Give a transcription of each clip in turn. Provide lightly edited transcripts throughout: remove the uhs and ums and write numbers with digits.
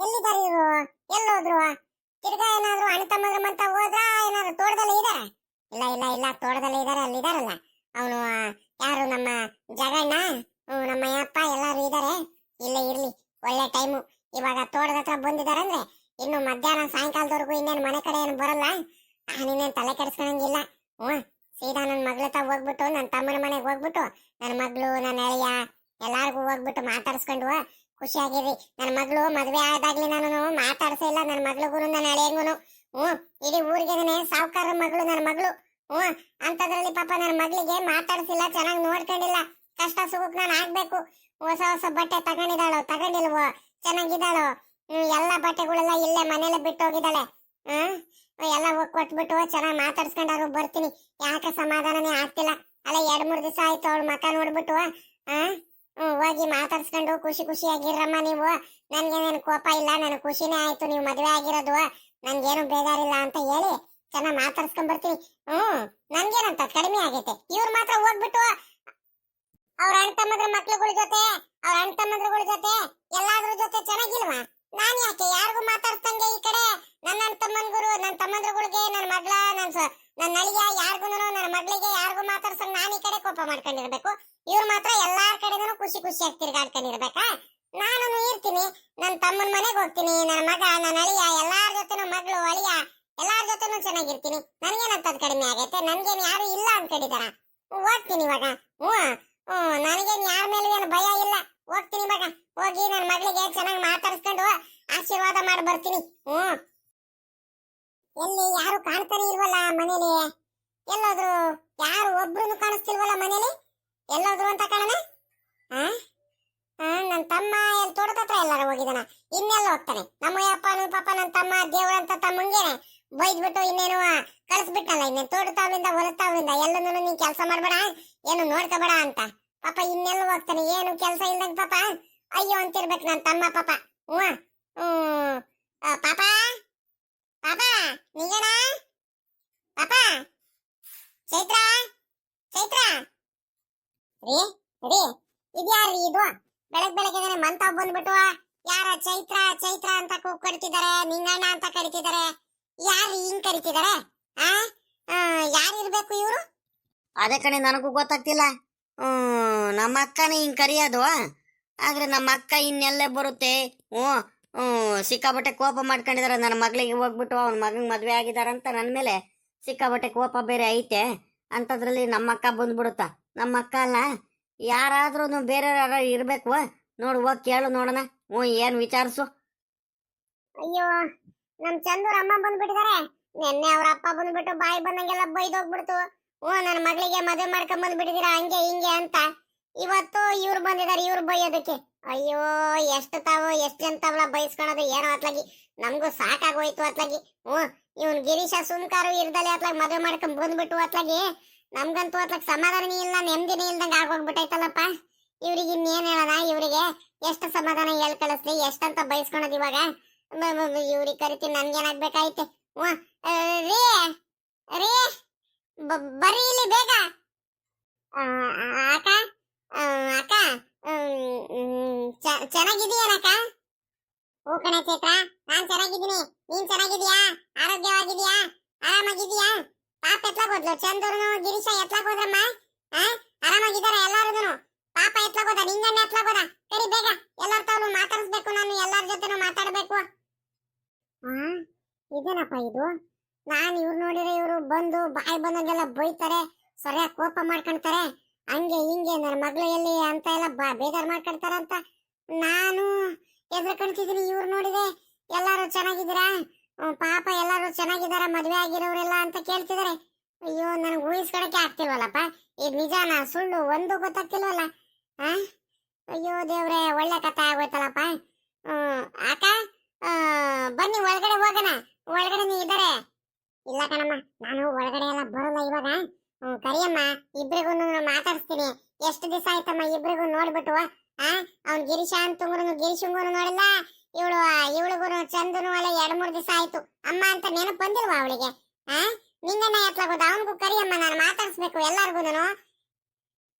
ಎಲ್ಲಿದ್ದಾರೆ ಇವರು? ಎಲ್ಲೋದ್ರು? ತಿರ್ಗಾ ಏನಾದ್ರು ಅಣ್ಣ ತಮ್ಮದ್ರ ಮಂತ ಹೋದ್ರ? ಏನಾದ್ರು ತೋಟದಲ್ಲಿ ಇದಾರ? ಇಲ್ಲ ಇಲ್ಲ ಇಲ್ಲ, ತೋಟದಲ್ಲಿ ಇದಾರೆ, ಅಲ್ಲಿದಾರಲ್ಲ ಅವನು. ಯಾರು ನಮ್ಮ ಜಗಣ್ಣ, ನಮ್ಮ ಅಪ್ಪ ಎಲ್ಲಾರು ಇದಾರೆ. ಇಲ್ಲ ಇರ್ಲಿ, ಒಳ್ಳೆ ಟೈಮು. ಇವಾಗ ತೋಟದ ಹತ್ರ ಬಂದಿದಾರಂದ್ರೆ ಇನ್ನು ಮಧ್ಯಾಹ್ನ ಸಾಯಂಕಾಲದವರೆಗೂ ಇನ್ನೇನು ಮನೆ ಕಡೆ ಏನು ಬರಲ್ಲ. ನಾನಿನ್ನೇನು ತಲೆ ಕೆಡಿಸ್ಕೊಳಂಗಿಲ್ಲ. ಸೀದಾ ನನ್ನ ಮಗಳ ಹತ್ರ ಹೋಗ್ಬಿಟ್ಟು, ನನ್ನ ತಮ್ಮನ ಮನೆಗೆ ಹೋಗ್ಬಿಟ್ಟು, ನನ್ನ ಮಗಳು, ನನ್ನ ಅಳಿಯ ಎಲ್ಲಾರ್ಗು ಹೋಗ್ಬಿಟ್ಟು ಮಾತಾಡ್ಸ್ಕೊಂಡು ಖುಷಿಯಾಗಿರಿ. ನನ್ನ ಮಗಳು ಮದ್ವೆ ಆದಾಗ್ಲಿ ನಾನು ಮಾತಾಡ್ಸೇ ಇಲ್ಲ, ನನ್ನ ಮಗಳಿಗೂ ನನ್ನ ಅಳಿಯಂಗುನು. ಇಡೀ ಊರಿಗೆನೆ ಸಾವುಕಾರ ಮಗಳು ನನ್ನ ಮಗಳು. ಅಂತದ್ರಲ್ಲಿ ಪಾಪ ನನ್ನ ಮಗಳಿಗೆ ಮಾತಾಡ್ಸಿಲ್ಲ, ಚೆನ್ನಾಗಿ ನೋಡ್ಕೊಂಡಿಲ್ಲ. ಕಷ್ಟ ಸುಖಕ್ಕೆ ನಾನು ಆಗ್ಬೇಕು. ಹೊಸ ಹೊಸ ಬಟ್ಟೆ ತಗೊಂಡಿಲ್ವೋ, ಚೆನ್ನಾಗಿದ್ದಾಳೋ? ಎಲ್ಲ ಬಟ್ಟೆಗಳೆಲ್ಲ ಇಲ್ಲೇ ಮನೇಲೆ ಬಿಟ್ಟು ಹೋಗಿದ್ದಾಳೆ. ಎಲ್ಲ ಕೊಟ್ಬಿಟ್ಟು ಚೆನ್ನಾಗಿ ಮಾತಾಡ್ಸ್ಕೊಂಡಾರು ಬರ್ತೀನಿ. ಯಾಕೆ ಸಮಾಧಾನನೇ ಆಗ್ತಿಲ್ಲ. ಅಲ್ಲ 2-3 ದಿವಸ ಆಯ್ತು ಅವಳು ಮಕ ನೋಡ್ಬಿಟ್ಟು. ಹೋಗಿ ಮಾತಾಡ್ಸ್ಕೊಂಡು ಖುಷಿಯಾಗಿರಮ್ಮ ನೀವು. ನನ್ಗೇನೇನು ಕೋಪ ಇಲ್ಲ, ನನ್ ಖುಷಿನೇ ಆಯ್ತು ನೀವು ಮದ್ವೆ ಆಗಿರೋದು, ನನ್ಗೇನು ಬೇಜಾರಿಲ್ಲ ಅಂತ ಹೇಳಿ ಚೆನ್ನಾಗಿ ಮಾತಾಡ್ಸ್ಕೊಂಡ್ ಬರ್ತೀನಿ. ನನ್ಗೇನಂತ ಕಡಿಮೆ ಆಗೈತೆ. ಇವ್ರು ಮಾತ್ರ ಹೋಗ್ಬಿಟ್ಟು ಅವ್ರ ಅಣ್ಣ ತಮ್ಮದ್ರ ಮಕ್ಳುಗಳ ಜೊತೆ, ಅವ್ರ ಅಣ್ಣ ತಮ್ಮದ್ರ ಜೊತೆ ಎಲ್ಲಾದ್ರ ಜೊತೆ ಚೆನ್ನಾಗಿಲ್ವಾ? ನಾನ್ ಯಾಕೆ ಯಾರಿಗೂ ಮಾತಾಡ್ತಂಗೆ ಈ ಕಡೆ ನನ್ನ ಅಣ್ಣ ತಮ್ಮಂದ್ರು, ನನ್ನ ತಮ್ಮಂದ್ರಗಳಿಗೆ, ನನ್ನ ಮಗಳ, ನನ್ನ ಅಳಿಯ ಯಾರಿಗೂ, ನನ್ನ ಮಗಳಿಗೆ ಯಾರಿಗೂ ಮಾತಾಡ್ಸಂಗ್ ನಾನು ಈ ಕಡೆ ಕೋಪ ಮಾಡ್ಕೊಂಡಿರ್ಬೇಕು. ಇವ್ರು ಮಾತ್ರ ಎಲ್ಲಾರ ಕಡೆನೂ ಖುಷಿಯಾಗಿ ತಿರ್ಗಾಡ್ಕೊಂಡಿರ್ಬೇಕಾ? ನಾನು ಇರ್ತೀನಿ, ನನ್ನ ತಮ್ಮನ ಮನೆಗೆ ಹೋಗ್ತೀನಿ, ನನ್ನ ಮಗ, ನನ್ನ ಅಳಿಯ ಎಲ್ಲಾರ ಜೊತೆನೂ, ಮಗಳು, ಅಳಿಯ ಎಲ್ಲಾರ ಜೊತೆನೂ ಚೆನ್ನಾಗಿರ್ತೀನಿ. ನನ್ಗೇನಂತದ್ ಕಡಿಮೆ ಆಗೈತೆ? ನನ್ಗೇನು ಯಾರು ಇಲ್ಲ ಅನ್ಕೊಂಡಿದಾರ? ಹೋಗ್ತೀನಿ ಇವಾಗ. ನನಗೇನು ಯಾರ ಮೇಲೂ ಏನು ಭಯ ಇಲ್ಲ. ಹೋಗ್ತೀನಿ ಇವಾಗ. ಹೋಗಿ ನನ್ನ ಮಗಳಿಗೆ ಚೆನ್ನಾಗಿ ಮಾತಾಡ್ಸ್ಕೊಂಡು ಆಶೀರ್ವಾದ ಮಾಡಿ ಬರ್ತೀನಿ. ಎಲ್ಲಿ ಯಾರು ಕಾಣ್ತಾನೆ ಇಲ್ವಲ್ಲ ಮನೇಲಿ? ಎಲ್ಲೋದ್ರು? ಯಾರು ಒಬ್ರು ಕಾಣಿಸ್ತಿಲ್ವಲ್ಲ ಮನೇಲಿ? ಎಲ್ಲೋದ್ರು ಅಂತ ಕಾರಣ? ನನ್ನ ತಮ್ಮ ಎಲ್ಲಿ ತೋಟದ ಹತ್ರ ಎಲ್ಲಾರು ಹೋಗಿದಾನ? ಇನ್ನೆಲ್ಲ ಹೋಗ್ತಾನೆ? ನಮ್ಮ ಅಪ್ಪನು ಪಾಪ ನನ್ನ ತಮ್ಮ ದೇವ್ರಂತ ತಮ್ಮಂಗೇನೆ ಬೈದ್ಬಿಟ್ಟು ಇನ್ನೇನು ಕಳಿಸ್ಬಿಟ್ಟಲ್ಲ. ಇನ್ನೇನು ತೋಟತಾವ್ರಿಂದ ಹೊಲತಾವ್ರಿಂದ ಎಲ್ಲನೂ ನೀನ್ ಕೆಲಸ ಮಾಡ್ಬೇಡ, ಏನು ನೋಡ್ಕೋಬೇಡ ಅಂತ. ಪಾಪ ಇನ್ನೆಲ್ಲ ಹೋಗ್ತಾನೆ? ಏನು ಕೆಲಸ ಇಲ್ದಂಗ ಪಾಪ ಅಯ್ಯೋ ಅಂತಿರ್ಬೇಕು ನನ್ನ ತಮ್ಮ ಪಾಪ. ಪಾಪ ಪಾಪ ನಿಜನ? ಪಾಪ ಚೈತ್ರ ರೀ ರೀ, ಇದ್ಯಾರಿ ಇದು? ಬೆಳಗ್ಗೆ ಮಂತಾವ್ ಬಂದ್ಬಿಟ್ಟು ಯಾರ ಚೈತ್ರ ಅಂತ ಕರಿತಿದ್ದಾರೆ, ನಿಂಗಣ್ಣ ಅಂತ ಕರಿತಿದ್ದಾರೆ. ಯಾರು ಹಿಂಗ್ ಕರಿತಿದ್ದಾರೆ? ಯಾರಿರ್ಬೇಕು ಇವ್ರು? ಅದೇ ಕಣೆ, ನನಗೂ ಗೊತ್ತಾಗ್ತಿಲ್ಲ. ನಮ್ಮ ಅಕ್ಕನೇ ಹಿಂಗ್ ಕರಿಯೋದು. ಆದ್ರೆ ನಮ್ಮ ಅಕ್ಕ ಇನ್ನೆಲ್ಲೇ ಬರುತ್ತೆ. ಸಿಕ್ಕಾಬಟ್ಟೆ ಕೋಪ ಮಾಡ್ಕೊಂಡಿದಾರೆ ನನ್ನ ಮಗಳಿಗೆ ಹೋಗ್ಬಿಟ್ಟು ಅವನ ಮಗಂಗೆ ಮದ್ವೆ ಆಗಿದಾರಂತ ನನ್ನ ಮೇಲೆ ಸಿಕ್ಕಾಬಟ್ಟೆ ಕೋಪ ಬೇರೆ ಐತೆ. ಅಂತದ್ರಲ್ಲಿ ನಮ್ಮ ಅಕ್ಕ ಬಂದ್ಬಿಡುತ್ತಾ? ನಮ್ಮ ಅಕ್ಕ ಅಲ್ಲ, ಯಾರಾದ್ರೂ ಬೇರೆ ಯಾರು ಇರ್ಬೇಕು. ನೋಡು, ಹೋಗಿ ಕೇಳು ನೋಡೋಣ. ಏನ್ ವಿಚಾರಿಸು. ಅಯ್ಯೋ, ನಮ್ ಚಂದೂರ್ ಅಮ್ಮ ಬಂದ್ಬಿಟ್ಟಿದ್ದಾರೆ. ನಿನ್ನೆ ಅವ್ರ ಅಪ್ಪ ಬಂದ್ಬಿಟ್ಟು ಬಾಯಿ ಬಂದಂಗೆಲ್ಲ ಬೈದೋಗ್ಬಿಡ್ತು. ನನ್ನ ಮಗಳಿಗೆ ಮದುವೆ ಮಾಡ್ಕೊಂಡ್ ಬಂದ್ಬಿಟ್ಟಿದೀರಾ ಹಂಗೆ ಹಿಂಗೆ ಅಂತ. ಇವತ್ತು ಇವ್ರು ಬಂದಿದ್ದಾರೆ, ಇವ್ರು ಬೈಯೋದಕ್ಕೆ. ಅಯ್ಯೋ, ಎಷ್ಟು ಜನ ಬೈಸ್ಕೊಳೋದು ಏನೋ ಅತ್ಲಾಗಿ. ನಮಗೂ ಸಾಕಾಗೋಯ್ತು ಅತ್ಲಾಗಿ. ಇವನ್ ಗಿರೀಶ ಸುಮ್ಕಾರು ಇರ್ದಲೆ ಅತ್ಲಾಗಿ ಮದುವೆ ಮಾಡ್ಕೊಂಡ್ ಬಂದ್ಬಿಟ್ಟು ಅತ್ಲಾಗಿ ನಮ್ಗಂತೂ ಅತ್ಲಾಗ ಸಮಾಧಾನನೇ ಇಲ್ಲ, ನೆಮ್ಮದಿನೇ ಇಲ್ದಂಗ ಆಗೋಗ್ಬಿಟ್ಟೈತಲ್ಲಪ್ಪ. ಇವ್ರಿಗೆ ಇನ್ನೇನ್ ಹೇಳೋಣ? ಇವ್ರಿಗೆ ಎಷ್ಟು ಸಮಾಧಾನ ಹೇಳ್ ಕಳಿಸ್ಲಿ, ಎಷ್ಟಂತ ಬೈಸ್ಕೊಳೋದು ಇವಾಗ? ಇವ್ರಿಗೆ ಕರಿತೀನಿ, ನನ್ಗೇನಾಗ್ಬೇಕಾಯ್ತೆ? ರೀ ರೀ, ಬರ್ರಿ ಇಲ್ಲಿ ಬೇಗ. ಅಕ್ಕ ಅಕ್ಕ, ಚೆನ್ನಾಗಿದೀಯನಕ್ಕ? ಹೂ ಕಣೆ ಚೈತ್ರ, ನಾನ್ ಚೆನ್ನಾಗಿದ್ದೀನಿ. ನೀನ್ ಚೆನ್ನಾಗಿದ್ಯಾ? ಆರೋಗ್ಯವಾಗಿದ್ಯಾ? ಆರಾಮಾಗಿದ್ಯಾ? ಪಾಪ ಎತ್ಲಾಗೋದ್ಲು, ಚಂದ್ರನು ಗಿರೀಶ ಎತ್ಲಾಗೋದ್ರಮ್ಮ? ಆರಾಮಾಗಿದಾರ ಎಲ್ಲಾರು? ಪಾಪ ಎತ್ಲಾಗೋದ, ನಿಂಗಣ್ಣ ಎತ್ಲಾಗೋದ? ಕರಿ ಬೇಗ, ಎಲ್ಲಾರ ತಾವು ಮಾತಾಡಿಸ್ಬೇಕು ನಾನು, ಎಲ್ಲಾರ ಜೊತೆನೂ ಮಾತಾಡ್ಬೇಕು. ಇದೇನಪ್ಪ ಇದು? ನಾನ್ ಇವ್ರು ನೋಡಿದ್ರೆ ಇವ್ರು ಬಂದು ಬಾಯಿ ಬಂದಂಗೆಲ್ಲ ಬೈತಾರೆ, ಸರಿಯಾಗಿ ಕೋಪ ಮಾಡ್ಕೊಂತಾರೆ, ಹಂಗೆ ಹಿಂಗೆ ನನ್ನ ಮಗಳು ಎಲ್ಲಿ ಅಂತ ಎಲ್ಲ ಬೇಜಾರ್ ಮಾಡ್ಕೊಂತಾರಂತ ನಾನು ಎದುರು ಕಾಣ್ತಿದ್ದೀನಿ. ಇವ್ರು ನೋಡಿದೆ ಎಲ್ಲಾರು ಚೆನ್ನಾಗಿದ್ದೀರಾ? ಪಾಪ ಎಲ್ಲಾರು ಚೆನ್ನಾಗಿದಾರ, ಮದ್ವೆ ಆಗಿರೋರೆಲ್ಲ ಅಂತ ಕೇಳ್ತಿದಾರೆ. ಅಯ್ಯೋ, ನನಗೆ ಊಹಿಸ್ಕೊಳಕ್ಕೆ ಆಗ್ತಿಲ್ವಲ್ಲಪ್ಪ. ಇದು ನಿಜಾನ ಸುಳ್ಳು ಒಂದು ಗೊತ್ತಾಗ್ತಿಲ್ವಲ್ಲ. ಅಯ್ಯೋ ದೇವ್ರೆ, ಒಳ್ಳೆ ಕಥೆ ಆಗೋಯ್ತಲ್ಲಪ್ಪ. ಅಕ್ಕ, ಬನ್ನಿ ಒಳಗಡೆ ಹೋಗೋಣ. ಒಳಗಡೆ ನೀ ಇದ್ದಾರೆ? ಇಲ್ಲ ಕಣಮ್ಮ, ನಾನು ಒಳಗಡೆ ಎಲ್ಲ ಬರಲ್ಲ ಇವಾಗ. ಕರಿಯಮ್ಮ, ಇಬ್ರಿಗೂ ಮಾತಾಡಿಸ್ತೀನಿ. ಎಷ್ಟು ದಿವಸ ಆಯ್ತಮ್ಮ ಇಬ್ರಿಗೂ ನೋಡ್ಬಿಟ್ಟು. ಅವ್ನ್ ಗಿರೀಶ ಅಂತಂಗ್ರು ಗಿರೀಶಂಗೂ ನೋಡಿಲ್ಲ, ಇವಳಿಗೂ ಚಂದನು ಅಲ್ಲ 2-3 ದಿವಸ ಆಯ್ತು. ಅಮ್ಮ ಅಂತ ನೆನಪು ಬಂದಿಲ್ವಾ ಅವಳಿಗೆ? ನಿಂಗಣ್ಣ ಎತ್ಲಾಗೋದ? ಅವನಿಗೂ ಕರಿಯಮ್ಮ, ನಾನು ಮಾತಾಡಿಸ್ಬೇಕು ಎಲ್ಲಾರ್ಗೂನು.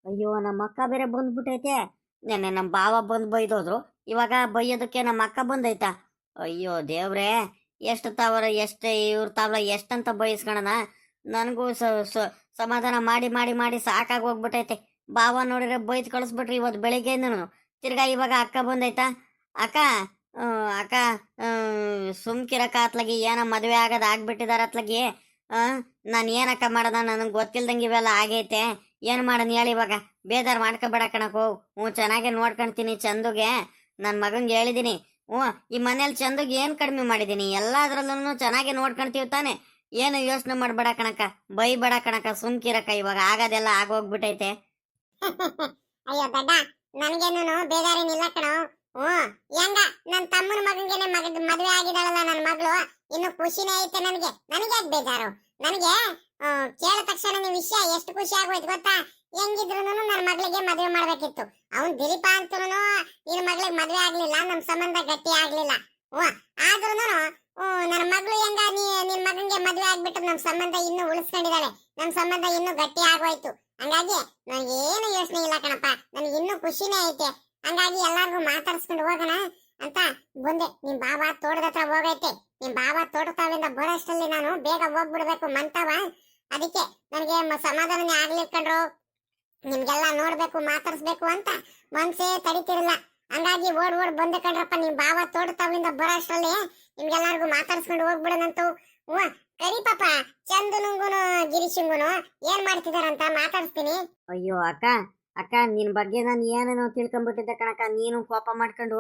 ಅಯ್ಯೋ, ನಮ್ಮ ಅಕ್ಕ ಬೇರೆ ಬಂದ್ಬಿಟ್ಟೈತೆ. ನೆನ್ನೆ ನಮ್ಮ ಬಾವ ಬಂದ್ ಬೈದೋದ್ರು, ಇವಾಗ ಬೈಯೋದಕ್ಕೆ ನಮ್ಮ ಅಕ್ಕ ಬಂದೈತಾ? ಅಯ್ಯೋ ದೇವ್ರೇ, ಎಷ್ಟು ತಾವರ ಎಷ್ಟು ಇವ್ರ ತಾವ್ಲ ಎಷ್ಟಂತ ಬಯಸ್ಕೊಳಣ. ನನಗೂ ಸಮಾಧಾನ ಮಾಡಿ ಮಾಡಿ ಮಾಡಿ ಸಾಕಾಗಿ ಹೋಗ್ಬಿಟ್ಟೈತೆ. ಬಾವ ನೋಡಿದ್ರೆ ಬೈದ್ ಕಳಿಸ್ಬಿಟ್ರಿ ಇವತ್ತು ಬೆಳಿಗ್ಗೆನು. ತಿರ್ಗಾ ಇವಾಗ ಅಕ್ಕ ಬಂದೈತಾ. ಅಕ್ಕ, ಅಕ್ಕ, ಸುಮ್ಕಿರಕ್ಕ ಅತ್ಲಗಿ ಏನೋ ಮದುವೆ ಆಗೋದು ಆಗ್ಬಿಟ್ಟಿದಾರ ಅತ್ಲಗಿ. ನಾನು ಏನಕ್ಕ ಮಾಡೋದ, ನನಗೆ ಗೊತ್ತಿಲ್ದಂಗೆ ಇವೆಲ್ಲ ಆಗೈತೆ. ಏನು ಮಾಡೋಣ ಹೇಳಿ ಇವಾಗ. ಬೇಜಾರು ಮಾಡ್ಕೊಬೇಡ ಕಣಕೋ. ಚೆನ್ನಾಗೆ ನೋಡ್ಕೊಳ್ತೀನಿ ಚಂದುಗೆ. ನನ್ನ ಮಗಂಗೆ ಹೇಳಿದ್ದೀನಿ. ಈ ಮನೇಲಿ ಚಂದುಗೆ ಏನು ಕಡಿಮೆ ಮಾಡಿದ್ದೀನಿ, ಎಲ್ಲದ್ರಲ್ಲೂ ಚೆನ್ನಾಗಿ ನೋಡ್ಕೊಂತೀವಿ ತಾನೆ. ಏನು ಯೋಚನೆ ಮಾಡ್ಬೇಡ ಕಣಕ್ಕ, ಬೈಬೇಡ ಕಣಕ್ಕ, ಸುಮ್ಕಿರಕ್ಕ. ಇವಾಗ ಆಗೋದೆಲ್ಲ ಆಗೋಗ್ಬಿಟ್ಟೈತೆ. ಅಯ್ಯೋ ದಡ್ಡ, ನನ್ಗೇನು ಬೇಜಾರೇನಿಲ್ಲ ಕಣೋ. ಹೆಂಗ ನನ್ ತಮ್ಮನ ಮಗಂಗೆನೆ ಮದ್ವೆ ಆಗಿದಾಳಲ್ಲ ನನ್ನ ಮಗಳು, ಇನ್ನು ಖುಷಿನೇ ಐತೆ ನನಗೆ. ನನಗೆ ಯಾಕೆ ಬೇಜಾರು? ನನಗೆ ಕೇಳಿದ ತಕ್ಷಣ ನಿಮ್ ವಿಷಯ ಎಷ್ಟು ಖುಷಿ ಆಗೋಯ್ತು ಗೊತ್ತಾ? ಹೆಂಗಿದ್ರು ನನ್ನ ಮಗಳಿಗೆ ಮದ್ವೆ ಮಾಡ್ಬೇಕಿತ್ತು. ಅವ್ನ್ ದಿಲೀಪ ಅಂತೂ ನಿನ್ ಮಗಳಿಗೆ ಮದ್ವೆ ಆಗ್ಲಿಲ್ಲ, ನಮ್ ಸಂಬಂಧ ಗಟ್ಟಿ ಆಗ್ಲಿಲ್ಲ. ಆದ್ರೂ ನನ್ನ ಮಗಳು ಹೆಂಗ ನಿನ್ ಮಗನ್ಗೆ ಮದ್ವೆ ಆಗ್ಬಿಟ್ಟು ನಮ್ ಸಂಬಂಧ ಇನ್ನು ಉಳಿಸ್ಕೊಂಡಿದ್ದಾಳೆ, ನಮ್ ಸಂಬಂಧ ಇನ್ನು ಗಟ್ಟಿ ಆಗೋಯ್ತು. ಹಂಗಾಗಿ ನನಗೆ ಏನು ಯೋಚನೆ ಇಲ್ಲ ಕಣಪ್ಪ, ನನಗೆ ಇನ್ನೂ ಖುಷಿನೇ ಐತೆ. ಹಂಗಾಗಿ ಎಲ್ಲಾರ್ಗು ಮಾತಾಡ್ಸ್ಕೊಂಡು ಹೋಗೋಣ ಅಂತ ಬಂದೆ. ನಿಮ್ ಬಾಬಾ ತೋಟದ ಹತ್ರ ಹೋಗೈತೆ. ನಿಮ್ ಬಾಬಾ ತೋಟತಾವಿಂದ ಬರೋಷ್ಟರಲ್ಲಿ ನಾನು ಬೇಗ ಹೋಗ್ಬಿಡ್ಬೇಕು ಮಂತವ. ಅದಕ್ಕೆ ನನಗೆ ಸಮಾಧಾನನೇ ಆಗ್ಲಿಲ್ಲ ಕಣ್ರು. ನಿಮ್ಗೆಲ್ಲ ನೋಡ್ಬೇಕು ಮಾತಾಡ್ಸ್ಬೇಕು ಅಂತ ಮನ್ಸೇ ತಡಿತಿರಲ್ಲ. ಹಂಗಾಗಿ ಓಡ್ ಬಂದೆ ಕಣ್ರಪ್ಪ. ನಿಮ್ ಬಾಬಾ ತೋಟತಾವಿಂದ ಬರೋಷ್ಟರಲ್ಲಿ ನಿಮ್ಗೆಲ್ಲಾರ್ಗು ಮಾತಾಡ್ಸ್ಕೊಂಡು ಹೋಗ್ಬಿಡೋಣಂತು. ಕರಿ ಪಾಪ, ಚಂದನುಂಗುನು ಗಿರೀಶಂಗುನು ಏನ್ ಮಾಡ್ತಿದಾರಂತ ಮಾತಾಡ್ಸ್ತೀನಿ. ಅಯ್ಯೋ ಅಕ್ಕ, ಅಕ್ಕ ನಿನ್ ಬಗ್ಗೆ ನಾನು ಏನೇನೋ ತಿಳ್ಕೊಂಡ್ಬಿಟ್ಟಿದ್ದೆ ಕಣಕ್ಕ. ನೀನು ಕೋಪ ಮಾಡ್ಕೊಂಡು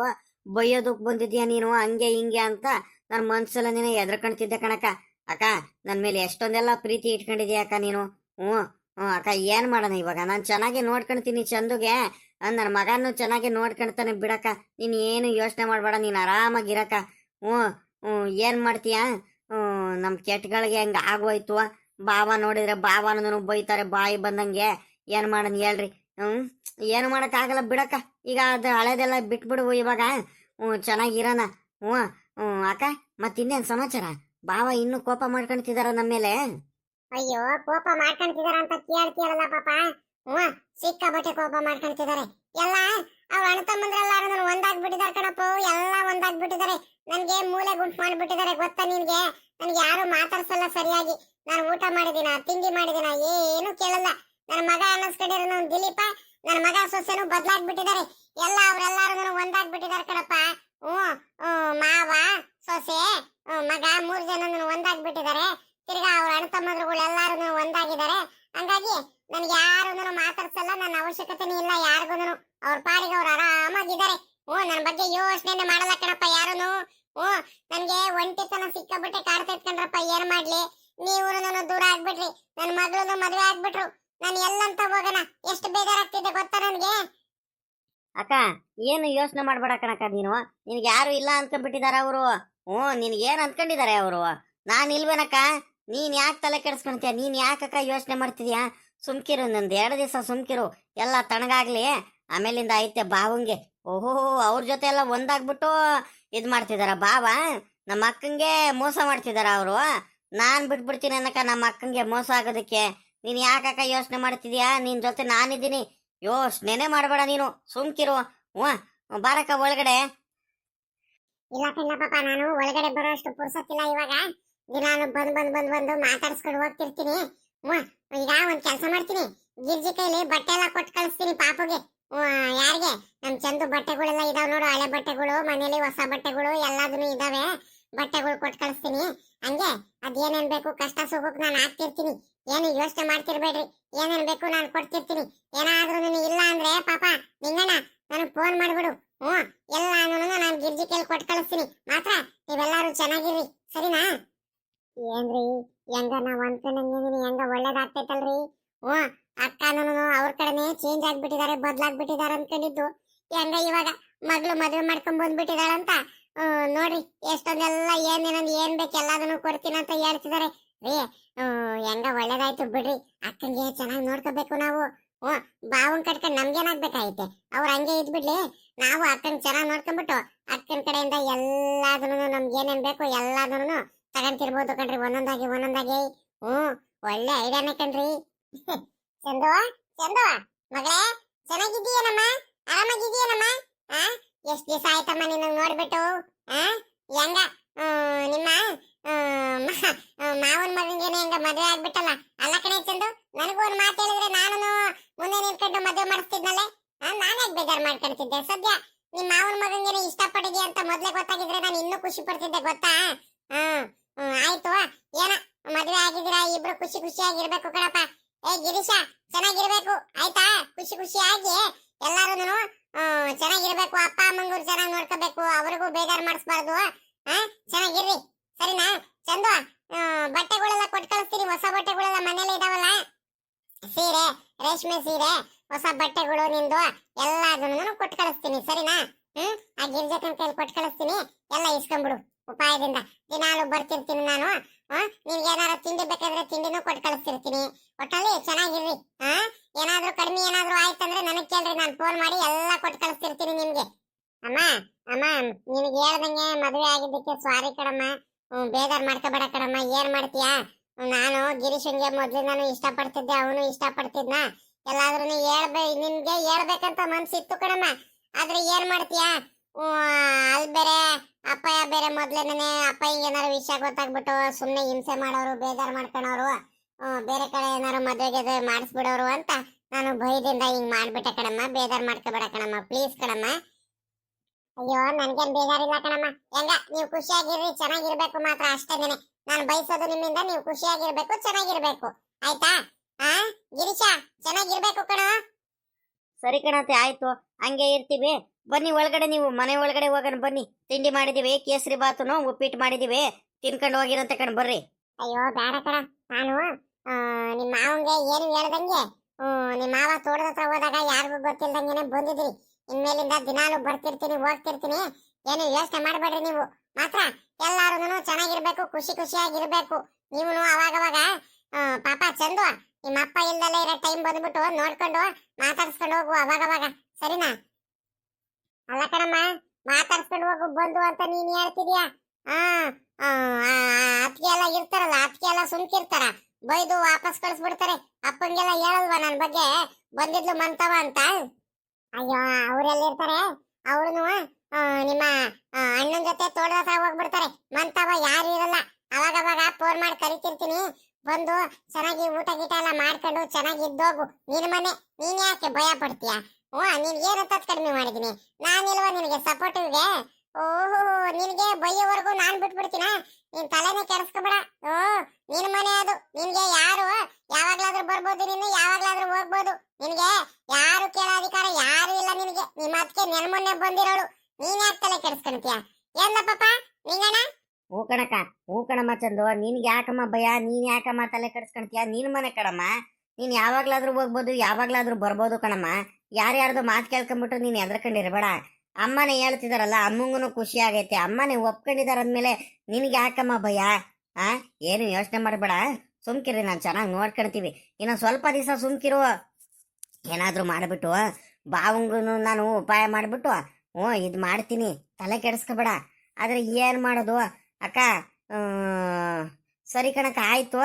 ಬೈಯೋದಕ್ ಬಂದಿದ್ಯಾ ನೀನು, ಹಂಗೆ ಹಿಂಗೆ ಅಂತ ನನ್ನ ಮನ್ಸಲ್ಲ ನೀನು ಎದ್ರಕಣ್ತಿದ್ದೆ ಕಣಕ್ಕ. ಅಕ್ಕ, ನನ್ನ ಮೇಲೆ ಎಷ್ಟೊಂದೆಲ್ಲ ಪ್ರೀತಿ ಇಟ್ಕೊಂಡಿದ್ಯಾ ಅಕ್ಕ ನೀನು. ಅಕ್ಕ, ಏನ್ ಮಾಡೋಣ ಇವಾಗ? ನಾನು ಚೆನ್ನಾಗಿ ನೋಡ್ಕೊಳ್ತೀನಿ ಚಂದುಗೆ. ನನ್ನ ಮಗನೂ ಚೆನ್ನಾಗಿ ನೋಡ್ಕೊಳ್ತಾನೆ ಬಿಡಕ್ಕ. ನೀನು ಏನು ಯೋಚನೆ ಮಾಡ್ಬೇಡ, ನೀನು ಆರಾಮಾಗಿರಕ್ಕ. ಏನ್ ಮಾಡ್ತೀಯ? ನಮ್ಮ ಕೆಟ್ಟಗಳಿಗೆ ಹಂಗೆ ಆಗೋಯ್ತು. ಬಾವ ನೋಡಿದ್ರೆ ಬಾವನೂ ಬೈತಾರೆ ಬಾಯಿ ಬಂದಂಗೆ. ಏನು ಮಾಡೋಣ ಹೇಳ್ರಿ? ಏನು ಮಾಡೋಕ್ಕಾಗಲ್ಲ ಬಿಡಕ್ಕ. ಈಗ ಅದು ಹಳೆದೆಲ್ಲ ಬಿಟ್ಬಿಡು ಇವಾಗ. ಚೆನ್ನಾಗಿರೋಣ. ಅಕ್ಕ, ಮತ್ತಿನ್ನೇನು ಸಮಾಚಾರ? ಬಾವ ಇನ್ನೂ ಕೋಪ ಮಾಡ್ಕೊಳ್ತಿದಾರ ನಮ್ಮ ಮೇಲೆ? ಅಯ್ಯೋ, ಕೋಪ ಮಾಡ್ಕೊಂತಿದಾರ ಅಂತ ಕೇಳ್ತೀಯಲ್ಲ ಪಾಪ. ಸಿಕ್ಕಾಬಟ್ಟೆ ಕೋಪ ಮಾಡ್ಕೊಂತಿದ್ದಾರೆ. ಎಲ್ಲ ಅವ್ರ ಅಣ್ಣ ತಮ್ಮಂದ್ರೆಲ್ಲಾರು ಒಂದಾಗ್ಬಿಟ್ಟಿದಾರೆ ಕಣಪ್ಪ. ಎಲ್ಲ ಒಂದಾಗ್ಬಿಟ್ಟಿದ್ದಾರೆ. ನನ್ಗೆ ಮೂಲೆ ಗುಂಪು ಮಾಡ್ಬಿಟ್ಟಿದ್ದಾರೆ ಗೊತ್ತಾ ನಿನ್ಗೆ? ನನ್ಗೆ ಯಾರು ಮಾತಾಡ್ಸಲ್ಲ ಸರಿಯಾಗಿ. ನಾನು ಊಟ ಮಾಡಿದಿನ, ತಿಂಡಿ ಮಾಡಿದಿನ ಏನು ಕೇಳಲ್ಲ. ನನ್ನ ಮಗ ಅನ್ನಿಸ್ಕೊಂಡಿರೋ ದಿಲೀಪ, ನನ್ನ ಮಗ ಸೊಸೆನು ಬದಲಾಗ್ಬಿಟ್ಟಿದ್ದಾರೆ. ಎಲ್ಲ ಅವ್ರೆಲ್ಲಾರು ಒಂದಾಗ್ಬಿಟ್ಟಿದ್ದಾರೆ ಕಣಪ್ಪ. ಮಾವ, ಸೊಸೆ, ಮಗ 3 ಜನ ಒಂದಾಗ್ಬಿಟ್ಟಿದ್ದಾರೆ. ತಿರ್ಗಾ ಅವ್ರ ಅಣ್ಣ ತಮ್ಮಂದ್ರುಗಳು ಎಲ್ಲಾರು ಒಂದಾಗಿದ್ದಾರೆ. ಹಂಗಾಗಿ ನನ್ಗೆ ಯಾರು ಮಾತಾಡ್ಸಲ್ಲ, ನನ್ನ ಅವಶ್ಯಕತೆನೂ ಇಲ್ಲ ಯಾರಿಗೂ. ಅವ್ರ ಪಾಡಿಗೆ ಅವ್ರು ಆರಾಮಾಗಿದ್ದಾರೆ. ನನ್ನ ಬಗ್ಗೆ ಯೋಚನೆ ಮಾಡಲ್ಲ ಕಣಪ್ಪ ಯಾರುನು. ನನ್ಗೆ ಒಂಟಿತನ ಸಿಕ್ಕಾಬಿಟ್ಟೆ ಕಾಡ್ತಾ ಇಟ್ಕೊಂಡ್ರಪ್ಪ. ಏನ್ ಮಾಡ್ಲಿ? ನೀವು ದೂರ ಆಗ್ಬಿಟ್ರಿ, ನನ್ನ ಮಗಳು ಮದ್ವೆ ಆಗ್ಬಿಟ್ರು. ನಾನು ಎಲ್ಲಂತ ಹೋಗೋಣ? ಎಷ್ಟು ಬೇಜಾರಾಗ್ತಿದೆ ಗೊತ್ತಾ ನನ್ಗೆ. ಅಕ್ಕ, ಏನು ಯೋಚನೆ ಮಾಡ್ಬೇಡ ಕಣಕ್ಕ ನೀನು. ನಿನ್ಗೆ ಯಾರು ಇಲ್ಲ ಅನ್ಕೊಂಡ್ಬಿಟ್ಟಿದಾರ ಅವರು. ನಿನ್ಗೇನ್ ಅನ್ಕೊಂಡಿದ್ದಾರೆ ಅವರು? ನಾನು ಇಲ್ವೇನಕ್ಕ? ನೀನ್ ಯಾಕೆ ತಲೆ ಕೆಡಿಸ್ಕೊಂತೀಯ? ನೀನ್ ಯಾಕಕ್ಕ ಯೋಚನೆ ಮಾಡ್ತಿದ್ಯಾ? ಸುಮ್ಕಿರು, ನಂದು 2 ದಿವಸ ಸುಮ್ಕಿರು. ಎಲ್ಲ ತಣ್ಣಗಾಗ್ಲಿ, ಆಮೇಲಿಂದ ಐತೆ ಬಾವಂಗೆ. ಓಹೋ, ಅವ್ರ ಜೊತೆ ಎಲ್ಲ ಒಂದಾಗ್ಬಿಟ್ಟು ಇದ್ ಮಾಡ್ತಿದಾರ ಬಾವ. ನಮ್ಮ ಅಕ್ಕಂಗೆ ಮೋಸ ಮಾಡ್ತಿದಾರ ಅವರು. ನಾನ್ ಬಿಟ್ಬಿಡ್ತೀನಿ ಅನ್ನಕ್ಕ ನಮ್ಮ ಅಕ್ಕಂಗೆ ಮೋಸ ಆಗೋದಕ್ಕೆ. ನೀನ್ ಯಾಕಕ್ಕ ಯೋಚನೆ ಮಾಡ್ತಿದ್ಯಾ? ನಿನ್ ಜೊತೆ ನಾನಿದ್ದೀನಿ, ಯೋಚನೆ ಮಾಡಬೇಡ ನೀನು, ಸುಮ್ಕಿರು. ಬಾರಕ್ಕ ಒಳಗಡೆ. ಇಲ್ಲ ಪಾಪ, ನಾನು ಒಳಗಡೆ ಬರೋಷ್ಟು ಪುರ್ಸತ್ತಿಲ್ಲ ಇವಾಗ. ದಿನಾನು ಬಂದು ಮಾತಾಡ್ಸ್ಕೊಂಡು ಹೋಗ್ತಿರ್ತೀನಿ. ಈಗ ಒಂದ್ ಕೆಲಸ ಮಾಡ್ತೀನಿ, ಗಿರ್ಜಿ ಕೈಲಿ ಬಟ್ಟೆ ಎಲ್ಲ ಕೊಟ್ಟು ಕಳಿಸ್ತೀನಿ ಪಾಪುಗೆ. ಯಾರಿಗೆ? ನಮ್ ಚಂದು ಬಟ್ಟೆಗಳೆಲ್ಲ ಇದಾವ್ ನೋಡು, ಹಳೆ ಬಟ್ಟೆಗಳು, ಮನೇಲಿ ಹೊಸ ಬಟ್ಟೆಗಳು ಎಲ್ಲಾದನ್ನು ಇದಾವೆ. ಬಟ್ಟೆಗಳು ಕೊಟ್ಟು ಕಳಿಸ್ತೀನಿ. ಹಂಗೆ ಅದೇನೇನ್ ಬೇಕು ಕಷ್ಟ ಸುಖಕ್ಕೆ ನಾನು ಹಾಕ್ತಿರ್ತೀನಿ. ಏನು ಯೋಚನೆ ಮಾಡ್ತಿರ್ಬೇಡ್ರಿ. ಏನೇನ್ ಬೇಕು ನಾನು ಕೊಡ್ತಿರ್ತೀನಿ. ಏನಾದ್ರೂ ಇಲ್ಲ ಅಂದ್ರೆ ಪಾಪ ನಿಂಗಣ್ಣ ನನಗ್ ಫೋನ್ ಮಾಡ್ಬಿಡು. ಎಲ್ಲಾನು ನಾನು ಗಿರ್ಜಿ ಕೈಲಿ ಕೊಟ್ಟು ಕಳಿಸ್ತೀನಿ. ಮಾತ್ರ ನೀವೆಲ್ಲಾರು ಚೆನ್ನಾಗಿರ್ರಿ, ಸರಿನಾ? ಏನ್ರಿ, ಹೆಂಗ ನಾವ್ ಅನ್ಕೊಂಡಂಗಿದೀನಿ, ಹೆಂಗ ಒಳ್ಳೇದಾಗ್ತೈತಲ್ರಿ? ಅಕ್ಕನೂ ಅವ್ರ ಕಡೆನೆ ಚೇಂಜ್ ಆಗ್ಬಿಟ್ಟಿದ್ದಾರೆ, ಬದ್ಲಾಗ್ಬಿಟ್ಟಿದ್ದಾರೆ ಅನ್ಕೊಂಡಿದ್ದು. ಹೆಂಗ ಇವಾಗ ಮಗಳು ಮದ್ವೆ ಮಾಡ್ಕೊಂಡ್ ಬಂದ್ಬಿಟ್ಟಿದಾಳಂತ ನೋಡ್ರಿ, ಎಷ್ಟೊಂದೆಲ್ಲ ಏನೇನಂದ್ ಏನ್ ಬೇಕು ಎಲ್ಲದನ್ನು ಕೊಡ್ತೀನಿ ಅಂತ ಹೇಳ್ತಿದಾರೆ ರೀ. ಹೆಂಗ ಒಳ್ಳೇದಾಯ್ತು ಬಿಡ್ರಿ. ಅಕ್ಕಂಗೆ ಚೆನ್ನಾಗಿ ನೋಡ್ಕೋಬೇಕು ನಾವು. ಬಾವನ್ ಕಟ್ಕೊಂಡ್ ನಮ್ಗೇನಾಗ್ಬೇಕಾಗೈತೆ? ಅವ್ರ ಹಂಗೆ ಇದ್ಬಿಡ್ಲಿ. ನಾವು ಅಕ್ಕನ್ ಚೆನ್ನಾಗಿ ನೋಡ್ಕೊಂಡ್ಬಿಟ್ಟು ಅಕ್ಕನ ಕಡೆಯಿಂದ ಎಲ್ಲಾದನ್ನು ನಮ್ಗೆ ಏನೇನ್ ಬೇಕು ಎಲ್ಲಾದನ್ನು ತಗೊಂತಿರ್ಬೋದು ಕಣ್ರಿ, ಒಂದೊಂದಾಗಿ. ಒಳ್ಳೆ ಐಡಿಯಾನೇ ಕಣ್ರಿ. ಚಂದುವ ಮಗಳೇ, ಚೆನ್ನಾಗಿದ್ದೀಯನಮ್ಮ? ಆರಾಮಾಗಿದ್ದೀಯನಮ್ಮ? ಎಷ್ಟ್ ದಿವಸ ಆಯ್ತಮ್ಮ ನಿನ್ನ ನೋಡ್ಬಿಟ್ಟು. ಹೆಂಗ ಮದ್ವೆ ಆಗ್ಬಿಟ್ಟಲ್ಲ. ಅಲ್ಲ ಕಣೆ ಚಂದು, ನನಗೂ ಒಂದ್ ಮಾತು ಹೇಳಿದ್ರೆ ನಾನು ಮುಂದೆ ನಿಂತ್ಕೊಂಡು ಮದ್ವೆ ಮಾಡಿಸ್ತಿದ್ನಲ್ಲೇ. ನಾನು ಯಾಕೆ ಬೇಜಾರ್ ಮಾಡ್ಕೊಳ್ತಿದ್ದೆ? ಸದ್ಯ ನಿಮ್ ಮಾವನ ಮಗಂಗೆ ಇಷ್ಟಪಟ್ಟಿದ್ಯಾ ಅಂತ ಮೊದ್ಲೇ ಗೊತ್ತಾಗಿದ್ರೆ ನಾನು ಇನ್ನೂ ಖುಷಿ ಪಡ್ತಿದ್ದೆ ಗೊತ್ತಾ. ಆಯ್ತು, ಏನ ಮದ್ವೆ ಆಗಿದ್ದೀರಾ, ಇಬ್ರು ಖುಷಿ ಖುಷಿಯಾಗಿರ್ಬೇಕು ಕಣಪ್ಪ. ಏ ಗಿರೀಶ, ಚೆನ್ನಾಗಿರ್ಬೇಕು ಆಯ್ತಾ? ಖುಷಿ ಖುಷಿಯಾಗಿ ಎಲ್ಲಾರು ಚೆನ್ನಾಗಿರ್ಬೇಕು. ಅಪ್ಪ ಅಮ್ಮಂಗೂರು ಚೆನ್ನಾಗಿ ನೋಡ್ಕೋಬೇಕು, ಅವ್ರಿಗೂ ಬೇಜಾರ್ ಮಾಡಿಸ್ಬಾರ್ದು. ಚೆನ್ನಾಗಿರ್ರಿ, ಸರಿನಾ? ಚಂದು, ಬಟ್ಟೆಗಳೆಲ್ಲ ಕೊಟ್ಟು ಕಳಿಸ್ತೀನಿ. ಹೊಸ ಬಟ್ಟೆಗಳೆಲ್ಲ ಮನೇಲಿ ಇದಾವಲ್ಲ, ಸೀರೆ, ರೇಷ್ಮೆ ಸೀರೆ, ಹೊಸ ಬಟ್ಟೆಗಳು ನಿಂದು ಎಲ್ಲದನ್ನು ಕೊಟ್ಟು ಕಳಿಸ್ತೀನಿ, ಸರಿನಾ? ಆ ಗಿರ್ಜಕನ್ ಕೈಲಿ ಕೊಟ್ಟು ಕಳಿಸ್ತೀನಿ, ಎಲ್ಲ ಇಸ್ಕೊಂಡ್ಬಿಡು ಉಪಾಯದಿಂದ. ದಿನಾಲು ಬರ್ತಿರ್ತೀನಿ ನಾನು. ನಿಮ್ಗೆ ಏನಾದ್ರು ತಿಂಡಿ ಬೇಕಾದ್ರೆ ತಿಂಡಿನೂ ಕೊಟ್ಟು ಕಳಿಸ್ತಿರ್ತೀನಿ. ಒಟ್ಟಲ್ಲಿ ಚೆನ್ನಾಗಿರ್ರಿ. ಏನಾದ್ರೂ ಕಡಿಮೆ ಏನಾದ್ರೂ ಆಯ್ತಂದ್ರೆ ನನಗ್ ಕೇಳ್ರಿ, ನಾನು ಫೋನ್ ಮಾಡಿ ಎಲ್ಲ ಕೊಟ್ಟು ಕಳಿಸ್ತಿರ್ತೀನಿ ನಿಮ್ಗೆ. ಅಮ್ಮ ಅಮ್ಮ, ನಿನಗೆ ಹೇಳ್ದಂಗೆ ಮದುವೆ ಆಗಿದ್ದಕ್ಕೆ ಸಾರಿ ಕಣಮ್ಮ. ಬೇಜಾರ್ ಮಾಡ್ಕೋಬೇಡ ಕಣಮ್ಮ. ಏನ್ ಮಾಡ್ತೀಯಾ? ನಾನು ಗಿರೀಶನ್ಗೆ ಮೊದ್ಲಿಂದಾನು ಇಷ್ಟಪಡ್ತಿದ್ದೆ, ಅವನು ಇಷ್ಟಪಡ್ತಿದ್ನ. ಎಲ್ಲಾದ್ರೂ ನಿನ್ಗೆ ಹೇಳ್ಬೇಕಂತ ಮನ್ಸಿತ್ತು ಕಣಮ್ಮ. ಆದ್ರೆ ಏನ್ ಮಾಡ್ತೀಯಾ? ಅಲ್ಲಿ ಬೇರೆ ಅಪ್ಪಯ್ಯ ಬೇರೆ ಮೊದ್ಲೇನೆ ಅಪ್ಪಯ್ಯಂಗೆ ಏನಾರು ವಿಷಯ ಗೊತ್ತಾಗ್ಬಿಟ್ಟು ಸುಮ್ನೆ ಹಿಂಸೆ ಮಾಡೋರು, ಬೇಜಾರ್ ಮಾಡ್ಕೊಳೋರು, ಬೇರೆ ಕಡೆ ಏನಾರು ಮದ್ವೆಗೆ ಮಾಡಿಸ್ಬಿಡೋರು ಅಂತ ನಾನು ಭಯದಿಂದ ಹಿಂಗ್ ಮಾಡ್ಬಿಟ್ಟೆ ಕಣಮ್ಮ. ಬೇಜಾರ್ ಮಾಡ್ಕೋಬೇಡ ಕಣಮ್ಮ, ಪ್ಲೀಸ್ ಕಣಮ್ಮ. ಅಯ್ಯೋ, ನನ್ಗೇನ್ ಬೇಜಾರಿಲ್ಲ ಕಣಮ್ಮ. ಹೆಂಗ ನೀವು ಖುಷಿಯಾಗಿರ್ರಿ, ಚೆನ್ನಾಗಿರ್ಬೇಕು ಮಾತ್ರ, ಅಷ್ಟೇನೆ ನಾನು ಬಯಸೋದು ನಿಮ್ಮಿಂದ. ನೀವು ಖುಷಿಯಾಗಿರ್ಬೇಕು, ಚೆನ್ನಾಗಿರ್ಬೇಕು, ಆಯ್ತಾ? ಗಿರೀಶ, ಚೆನ್ನಾಗಿರ್ಬೇಕು ಕಣ. ಸರಿ ಕಣತೆ, ಆಯ್ತು, ಹಂಗೆ ಇರ್ತೀವಿ. ಬನ್ನಿ ಒಳಗಡೆ, ನೀವು ಮನೆ ಒಳಗಡೆ ಹೋಗೋಣ ಬನ್ನಿ. ತಿಂಡಿ ಮಾಡಿದೀವಿ, ಕೇಸರಿ ಬಾತುನು ಉಪ್ಪಿಟ್ಟು ಮಾಡಿದೀವಿ, ತಿನ್ಕೊಂಡು ಹೋಗಿರಂತೆ ಕಣ್ ಬರ್ರಿ. ಅಯ್ಯೋ ಬೇಡ ಕಣ, ನಾನು ನಿಮ್ಮ ಮಾವಂಗೆ ಏನು ಹೇಳ್ದಂಗೆ ನಿಮ್ಮ ಮಾವ ತೋಟದ ಹತ್ರ ಹೋದಾಗ ಯಾರಿಗೂ ಗೊತ್ತಿಲ್ದಂಗೆನೆ ಬಂದಿದ್ರಿ. ಇನ್ಮೇಲಿಂದ ದಿನಾಲು ಬರ್ತಿರ್ತೀನಿ, ಹೋಗ್ತಿರ್ತೀನಿ. ಏನು ಯೋಚನೆ ಮಾಡಬೇಡ್ರಿ ನೀವು ಮಾತ್ರ. ಎಲ್ಲಾರು ಚೆನ್ನಾಗಿರ್ಬೇಕು, ಖುಷಿ ಖುಷಿಯಾಗಿರ್ಬೇಕು. ನೀವು ಅವಾಗವಾಗ ಪಾಪ ಚಂದು, ನಿಮ್ಮ ಅಪ್ಪ ಇಲ್ದಲ್ಲೇ ಇರೋ ಟೈಮ್ ಬಂದ್ಬಿಟ್ಟು ನೋಡ್ಕೊಂಡು ಮಾತಾಡ್ಸ್ಕೊಂಡು ಹೋಗು ಅವಾಗವಾಗ, ಸರಿನಾ? ಅಲ್ಲ ಕಣಮ್ಮ, ಮಾತಾಡ್ಸ್ಕೊಂಡು ಹೋಗು ಬಂದು ಅಂತ ನೀನ್ ಹೇಳ್ತಿದ್ಯಾ. ಅತ್ತಿಗೆ ಎಲ್ಲ ಇರ್ತಾರಲ್ಲ, ಅತ್ತಿಗೆ ಎಲ್ಲ ಸುಮ್ಕಿರ್ತಾರ, ಬೈದು ವಾಪಸ್ ಕಳಿಸ್ಬಿಡ್ತಾರೆ. ಅಪ್ಪಂಗೆಲ್ಲ ಹೇಳಲ್ವಾ ನನ್ ಬಗ್ಗೆ ಬಂದಿದ್ಲು ಮಂತವ ಅಂತ? ಅಯ್ಯೋ, ಅವ್ರೆಲ್ಲಿರ್ತಾರೆ? ಅವ್ರು ನಿಮ್ಮ ಅಣ್ಣನ ಜೊತೆ ತೋಟದ ಹತ್ರ ಹೋಗ್ಬಿಡ್ತಾರೆ. ಮಂತವ ಯಾರು ಇರಲ್ಲ. ಅವಾಗವಾಗ ಫೋನ್ ಮಾಡಿ ಕರಿತಿರ್ತೀನಿ, ಬಂದು ಚೆನ್ನಾಗಿ ಊಟ ಗೀಟ ಎಲ್ಲ ಮಾಡ್ಕೊಂಡು ಚೆನ್ನಾಗಿ ಇದ್ದೋಗು. ನಿನ್ ಮನೆ, ನೀನ್ ಯಾಕೆ ಭಯ ಪಡ್ತೀಯ? ನೀನ್ ಏನಂತ ಕಡಿಮೆ ಮಾಡಿದೀನಿ ನಾನಿಲ್ವಾ ನಿನಗೆ ಸಪೋರ್ಟಿವ್ಗೆ? ಓಹೋ, ನಿನ್ಗೆ ಬೈಯೋವರೆಗೂ ನಾನ್ ಬಿಟ್ಬಿಡ್ತೀನ? ನೀನ್ ತಲೆನೇ ಕೆಡಿಸ್ಕೊಬೇಡ. ನಿನ್ ಮನೆ ಅದು, ನಿನ್ಗೆ ಯಾರು ಯಾವಾಗ್ಲಾದ್ರೂ ಬರ್ಬೋದು, ನೀನು ಯಾವಾಗ್ಲಾದ್ರೂ ಹೋಗ್ಬೋದು. ನಿನ್ಗೆ ಯಾರು ಕೇಳೋ ಅಧಿಕಾರ ಯಾರು ಇಲ್ಲ ನಿನಗೆ. ನಿಮ್ಮ ಅದಕ್ಕೆ ನೆನ್ಮೊನ್ನೆ ಬಂದಿರೋಳು, ನೀನ್ ಯಾಕೆ ತಲೆ ಕೆಡಿಸ್ಕೊಂತೀಯ? ಏನ ಪಾಪ ನಿಂಗಣ? ಹೂ ಕಣಕ್ಕ, ಹೂ ಕಣಮ್ಮ ಚಂದು, ನಿನ್ಗೆ ಯಾಕಮ್ಮ ಭಯ? ನೀನ್ ಯಾಕಮ್ಮ ತಲೆ ಕೆಡಿಸ್ಕೊಂತೀಯ? ನಿನ್ ಮನೆ ಕಣಮ್ಮ, ನೀನ್ ಯಾವಾಗ್ಲಾದ್ರೂ ಹೋಗ್ಬೋದು, ಯಾವಾಗ್ಲಾದ್ರೂ ಬರ್ಬೋದು ಕಣಮ್ಮ. ಯಾರ್ಯಾರ್ದು ಮಾತು ಕೇಳ್ಕೊಂಡ್ಬಿಟ್ರು ನೀನ್ ಎದ್ರಕೊಂಡಿರ್ಬೇಡ. ಅಮ್ಮನೇ ಹೇಳ್ತಿದಾರಲ್ಲ, ಅಮ್ಮಂಗೂ ಖುಷಿ ಆಗೈತೆ, ಅಮ್ಮನೇ ಒಪ್ಕೊಂಡಿದಾರ ಅಂದ್ಮೇಲೆ ನಿನ್ಗೆ ಯಾಕಮ್ಮ ಭಯ? ಏನು ಯೋಚನೆ ಮಾಡಬೇಡ, ಸುಮ್ಕಿರಿ, ನಾನು ಚೆನ್ನಾಗಿ ನೋಡ್ಕೊಳ್ತೀವಿ. ಇನ್ನೊಂದು ಸ್ವಲ್ಪ ದಿವಸ ಸುಮ್ಕಿರು. ಏನಾದ್ರೂ ಮಾಡ್ಬಿಟ್ಟು ಬಾವಂಗೂ ನಾನು ಉಪಾಯ ಮಾಡ್ಬಿಟ್ಟು ಇದು ಮಾಡ್ತೀನಿ, ತಲೆ ಕೆಡಿಸ್ಕೊಬೇಡ. ಆದ್ರೆ ಏನ್ ಮಾಡೋದು ಅಕ್ಕ? ಸರಿ ಕಣಕ್ಕ, ಆಯ್ತು.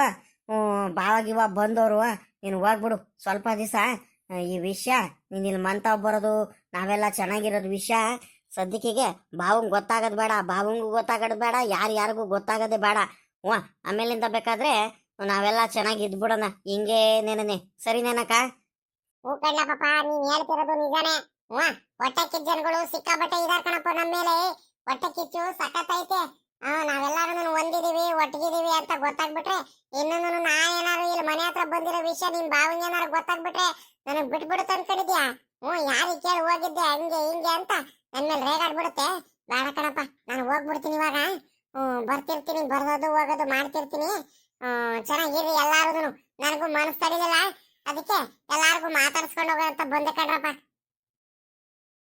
ಬಾವಾಗಿವ ಬಂದವರು, ನೀನು ಹೋಗ್ಬಿಡು ಸ್ವಲ್ಪ ದಿವಸ. ಈ ವಿಷಯ ನೀನ್ ಇಲ್ಲಿ ಮಂತಾವ್ ಬರೋದು, ನಾವೆಲ್ಲ ಚೆನ್ನಾಗಿರೋದು ವಿಷಯ ಸದ್ಯಕ್ಕೆ ಬಾವಂಗ್ ಗೊತ್ತಾಗೋದು ಬೇಡ, ಬಾವಂಗೂ ಗೊತ್ತಾಗೋದು ಬೇಡ, ಯಾರಿಗೂ ಗೊತ್ತಾಗೋದೇ ಬೇಡ. ಆಮೇಲಿಂದ ಬೇಕಾದ್ರೆ ನಾವೆಲ್ಲ ಚೆನ್ನಾಗಿ ಇದ್ಬಿಡೋಣ ಹಿಂಗೆ ನೆನೆ. ಸರಿನೇನಕ್ಕ? ಹೂ ಕಡ್ಲ ಪಾಪ, ನೀನ್ ಹೇಳ್ತಿರೋದು ನಿಜಾನೇ. ಹೊಟ್ಟೆ ಕಿಚ್ಚನ್ಗಳು ಸಿಕ್ಕಾಬಟ್ಟೆ ಇದಾರ ಕಣಪ್ಪ ನಮ್ಮ ಮೇಲೆ. ಹೊಟ್ಟೆ ಕಿಚ್ಚು ಸಖತ್ತೈತೆ. ನಾವೆಲ್ಲಾರು ಒಂದಿದೀವಿ, ಒಟ್ಟಿಗಿದೀವಿ ಅಂತ ಗೊತ್ತಾಗ್ಬಿಟ್ರೆ, ಇನ್ನೊಂದು ನಾ ಏನಾರು ಇಲ್ಲಿ ಮನೆ ಹತ್ರ ಬಂದಿರೋ ವಿಷಯ ನಿಮ್ ಬಾವಿಗೆ ಏನಾರು ಗೊತ್ತಾಗ್ಬಿಟ್ರೆ ನನಗ್ ಬಿಟ್ಬಿಡುತ್ತ ಅನ್ಕೊಂಡಿದ್ಯಾ? ಯಾರಿಗೆ ಕೇಳಿ ಹೋಗಿದ್ದೆ ಹಂಗೆ ಹಿಂಗೆ ಅಂತ ನನ್ ಮೇಲೆ ರೇಗಾಡ್ಬಿಡುತ್ತೆ. ಬೇಡ ಕಣಪ್ಪ, ನಾನು ಹೋಗ್ಬಿಡ್ತೀನಿ ಇವಾಗ. ಬರ್ತಿರ್ತೀನಿ, ಬರೋದು ಹೋಗೋದು ಮಾಡ್ತಿರ್ತೀನಿ. ಚೆನ್ನಾಗಿರ್ರಿ ಎಲ್ಲಾರು. ನನಗೂ ಮನಸ್ಸು ತಡಿಲಿಲ್ಲ, ಅದಕ್ಕೆ ಎಲ್ಲಾರ್ಗು ಮಾತಾಡ್ಸ್ಕೊಂಡು ಹೋಗೋ ಅಂತ ಬಂದೆ ಕಣ್ರಪ್ಪ.